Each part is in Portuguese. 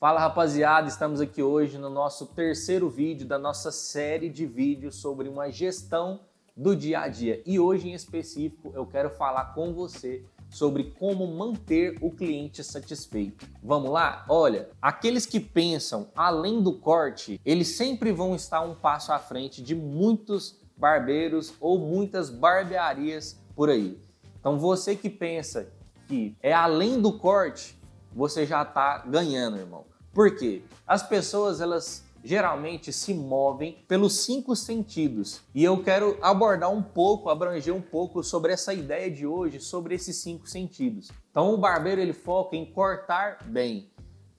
Fala rapaziada, estamos aqui hoje no nosso terceiro vídeo da nossa série de vídeos sobre uma gestão do dia a dia. E hoje em específico eu quero falar com você sobre como manter o cliente satisfeito. Vamos lá? Olha, aqueles que pensam além do corte, eles sempre vão estar um passo à frente de muitos barbeiros ou muitas barbearias por aí. Então você que pensa que é além do corte, você já está ganhando, irmão. Por quê? As pessoas, elas geralmente se movem pelos 5 sentidos. E eu quero abordar um pouco, abranger um pouco sobre essa ideia de hoje, sobre esses 5 sentidos. Então o barbeiro, ele foca em cortar bem,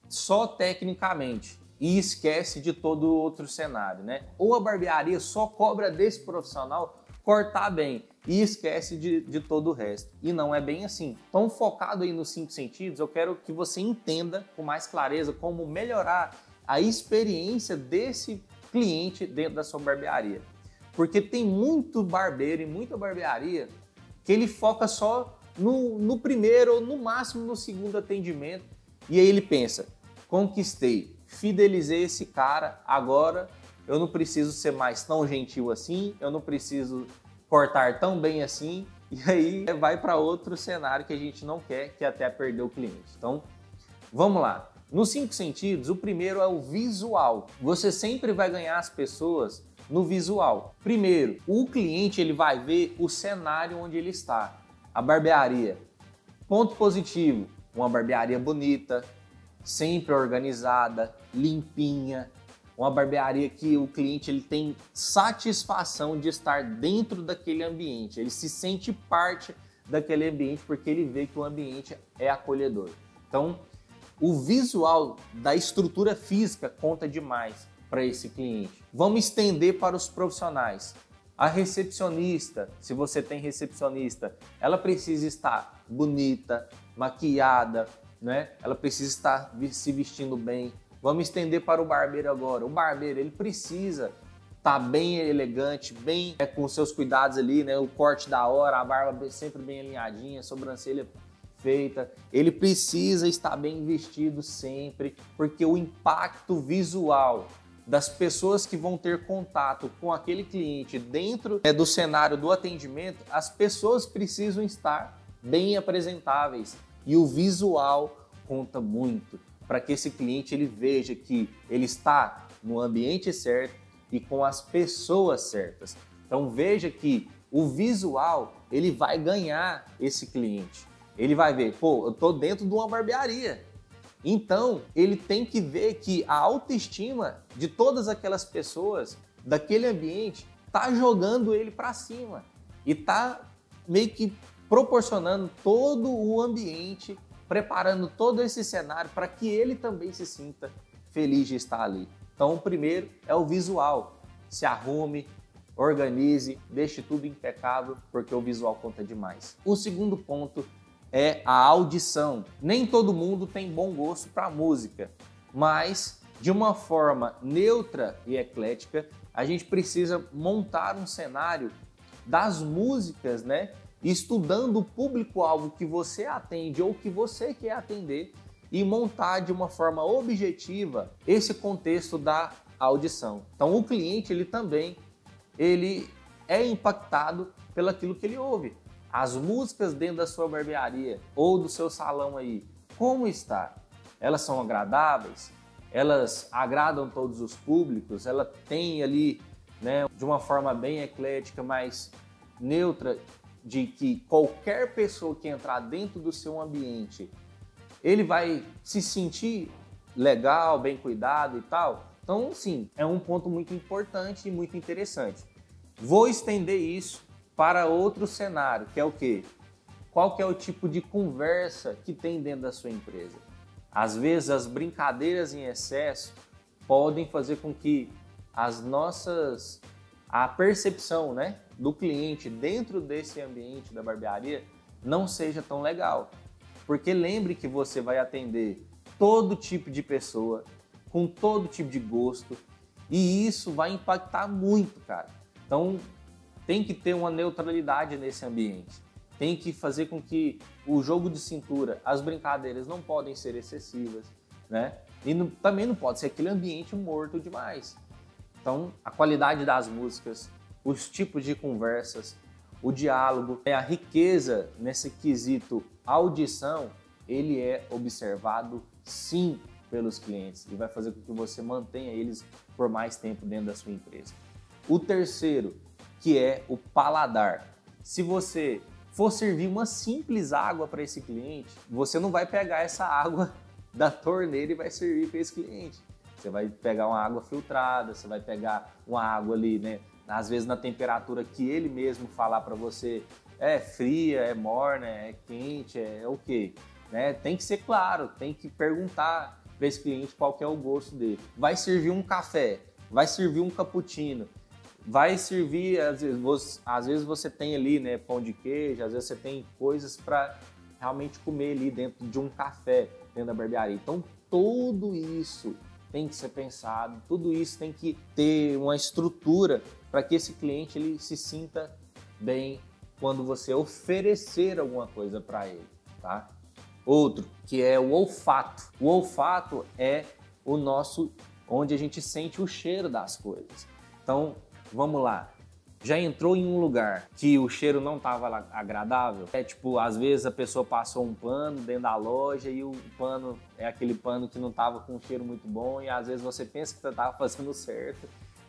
só tecnicamente, e esquece de todo outro cenário, né? Ou a barbearia só cobra desse profissional cortar bem e esquece de todo o resto. E não é bem assim. Então, focado aí nos 5 sentidos, eu quero que você entenda com mais clareza como melhorar a experiência desse cliente dentro da sua barbearia. Porque tem muito barbeiro e muita barbearia que ele foca só no primeiro ou no máximo no segundo atendimento. E aí ele pensa, conquistei, fidelizei esse cara, agora eu não preciso ser mais tão gentil assim, eu não preciso cortar tão bem assim, e aí vai para outro cenário que a gente não quer, que é até perder o cliente. Então, vamos lá. Nos 5 sentidos, o primeiro é o visual. Você sempre vai ganhar as pessoas no visual. Primeiro, o cliente ele vai ver o cenário onde ele está. A barbearia. Ponto positivo, uma barbearia bonita, sempre organizada, limpinha, uma barbearia que o cliente ele tem satisfação de estar dentro daquele ambiente, ele se sente parte daquele ambiente porque ele vê que o ambiente é acolhedor. Então, o visual da estrutura física conta demais para esse cliente. Vamos estender para os profissionais. A recepcionista, se você tem recepcionista, ela precisa estar bonita, maquiada, né? Ela precisa estar se vestindo bem. Vamos estender para o barbeiro agora. O barbeiro, ele precisa estar bem elegante, bem com seus cuidados ali, né? O corte da hora, a barba sempre bem alinhadinha, a sobrancelha feita. Ele precisa estar bem vestido sempre, porque o impacto visual das pessoas que vão ter contato com aquele cliente dentro do cenário do atendimento, as pessoas precisam estar bem apresentáveis e o visual conta muito para que esse cliente ele veja que ele está no ambiente certo e com as pessoas certas. Então veja que o visual ele vai ganhar esse cliente. Ele vai ver, pô, eu tô dentro de uma barbearia. Então ele tem que ver que a autoestima de todas aquelas pessoas daquele ambiente tá jogando ele para cima e tá meio que proporcionando todo o ambiente, preparando todo esse cenário para que ele também se sinta feliz de estar ali. Então, o primeiro é o visual. Se arrume, organize, deixe tudo impecável, porque o visual conta demais. O segundo ponto é a audição. Nem todo mundo tem bom gosto para música, mas de uma forma neutra e eclética, a gente precisa montar um cenário das músicas, né? Estudando o público-alvo que você atende ou que você quer atender e montar de uma forma objetiva esse contexto da audição. Então o cliente ele é impactado pelaquilo que ele ouve. As músicas dentro da sua barbearia ou do seu salão aí, como está? Elas são agradáveis? Elas agradam todos os públicos? Ela tem ali, né, de uma forma bem eclética, mas neutra, de que qualquer pessoa que entrar dentro do seu ambiente, ele vai se sentir legal, bem cuidado e tal. Então, sim, é um ponto muito importante e muito interessante. Vou estender isso para outro cenário, que é o quê? Qual que é o tipo de conversa que tem dentro da sua empresa? Às vezes, as brincadeiras em excesso podem fazer com que a percepção, né, do cliente dentro desse ambiente da barbearia não seja tão legal. Porque lembre que você vai atender todo tipo de pessoa, com todo tipo de gosto, e isso vai impactar muito, cara. Então, tem que ter uma neutralidade nesse ambiente. Tem que fazer com que o jogo de cintura, as brincadeiras não podem ser excessivas, né? E também não pode ser aquele ambiente morto demais. Então, a qualidade das músicas, os tipos de conversas, o diálogo, a riqueza nesse quesito audição, ele é observado sim pelos clientes e vai fazer com que você mantenha eles por mais tempo dentro da sua empresa. O terceiro, que é o paladar. Se você for servir uma simples água para esse cliente, você não vai pegar essa água da torneira e vai servir para esse cliente. Você vai pegar uma água filtrada, você vai pegar uma água ali, né? Às vezes na temperatura que ele mesmo falar para você, é fria, é morna, é quente, é o quê? Né? Tem que ser claro, tem que perguntar para esse cliente qual que é o gosto dele. Vai servir um café, vai servir um cappuccino, vai servir, às vezes você tem ali, né, pão de queijo, às vezes você tem coisas para realmente comer ali dentro de um café, dentro da barbearia. Então tudo isso tem que ser pensado, tudo isso tem que ter uma estrutura para que esse cliente ele se sinta bem quando você oferecer alguma coisa para ele, tá? Outro, que é o olfato. O olfato é o nosso, onde a gente sente o cheiro das coisas. Então, vamos lá. Já entrou em um lugar que o cheiro não estava agradável? É tipo, às vezes a pessoa passou um pano dentro da loja e o pano é aquele pano que não estava com um cheiro muito bom e às vezes você pensa que você estava fazendo certo,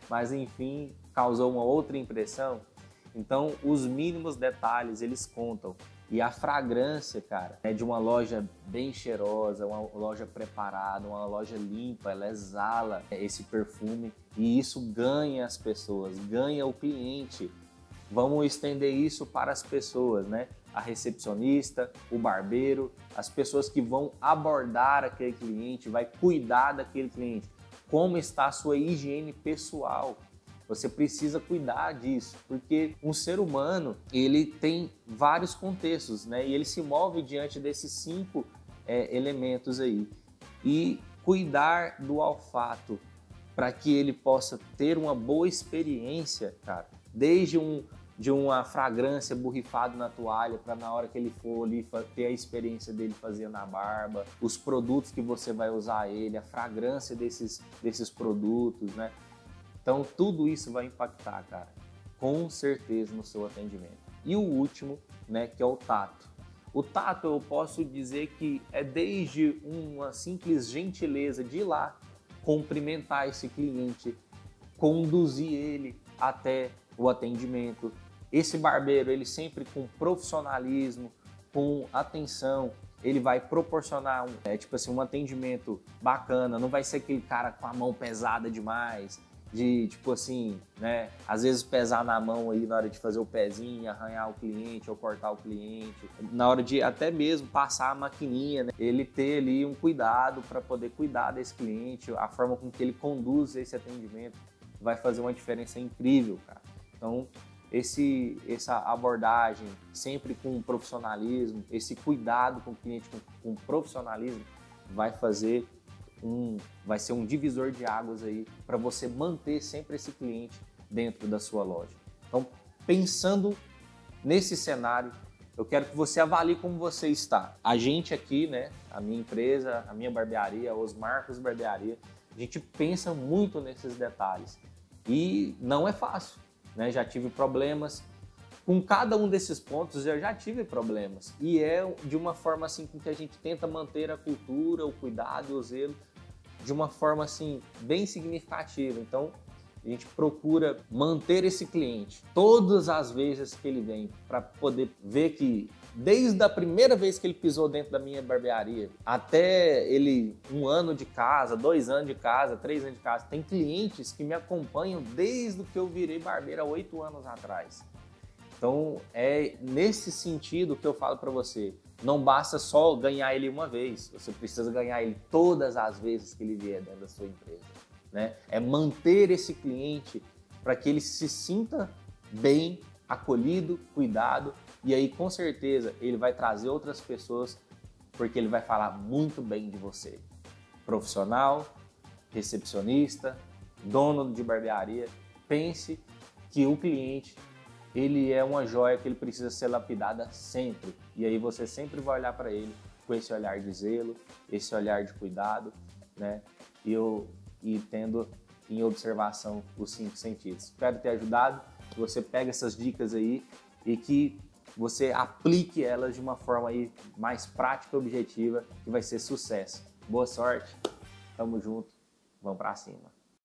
mas enfim, causou uma outra impressão. Então, os mínimos detalhes, eles contam. E a fragrância, cara, é de uma loja bem cheirosa, uma loja preparada, uma loja limpa, ela exala esse perfume e isso ganha as pessoas, ganha o cliente. Vamos estender isso para as pessoas, né? A recepcionista, o barbeiro, as pessoas que vão abordar aquele cliente, vai cuidar daquele cliente. Como está a sua higiene pessoal? Você precisa cuidar disso, porque um ser humano, ele tem vários contextos, né? E ele se move diante desses 5 elementos aí. E cuidar do olfato para que ele possa ter uma boa experiência, cara, desde de uma fragrância borrifada na toalha para na hora que ele for ali ter a experiência dele fazer na barba, os produtos que você vai usar ele, a fragrância desses produtos, né? Então, tudo isso vai impactar, cara, com certeza no seu atendimento. E o último, né, que é o tato. O tato, eu posso dizer que é desde uma simples gentileza de ir lá, cumprimentar esse cliente, conduzir ele até o atendimento. Esse barbeiro, ele sempre com profissionalismo, com atenção, ele vai proporcionar um atendimento bacana, não vai ser aquele cara com a mão pesada demais, de tipo assim, né, às vezes pesar na mão aí na hora de fazer o pezinho, arranhar o cliente ou cortar o cliente, na hora de até mesmo passar a maquininha, né, ele ter ali um cuidado para poder cuidar desse cliente, a forma com que ele conduz esse atendimento vai fazer uma diferença incrível, cara. Então, essa abordagem sempre com profissionalismo, esse cuidado com o cliente com profissionalismo vai ser um divisor de águas aí para você manter sempre esse cliente dentro da sua loja. Então, pensando nesse cenário, eu quero que você avalie como você está. A gente aqui, né, a minha empresa, a minha barbearia, os Marcos Barbearia, a gente pensa muito nesses detalhes e não é fácil, né? Já tive problemas com cada um desses pontos, eu já tive problemas e é de uma forma assim com que a gente tenta manter a cultura, o cuidado e o zelo de uma forma assim bem significativa. Então a gente procura manter esse cliente todas as vezes que ele vem para poder ver que desde a primeira vez que ele pisou dentro da minha barbearia até ele 1 ano de casa, 2 anos de casa, 3 anos de casa, tem clientes que me acompanham desde que eu virei barbeiro há 8 anos atrás. Então é nesse sentido que eu falo para você, não basta só ganhar ele uma vez, você precisa ganhar ele todas as vezes que ele vier dentro da sua empresa, né? É manter esse cliente para que ele se sinta bem, acolhido, cuidado, e aí com certeza ele vai trazer outras pessoas porque ele vai falar muito bem de você. Profissional, recepcionista, dono de barbearia, pense que o cliente ele é uma joia que ele precisa ser lapidada sempre. E aí você sempre vai olhar para ele com esse olhar de zelo, esse olhar de cuidado. né? E tendo em observação os 5 sentidos. Espero ter ajudado, que você pegue essas dicas aí e que você aplique elas de uma forma aí mais prática e objetiva, que vai ser sucesso. Boa sorte, tamo junto, vamos pra cima.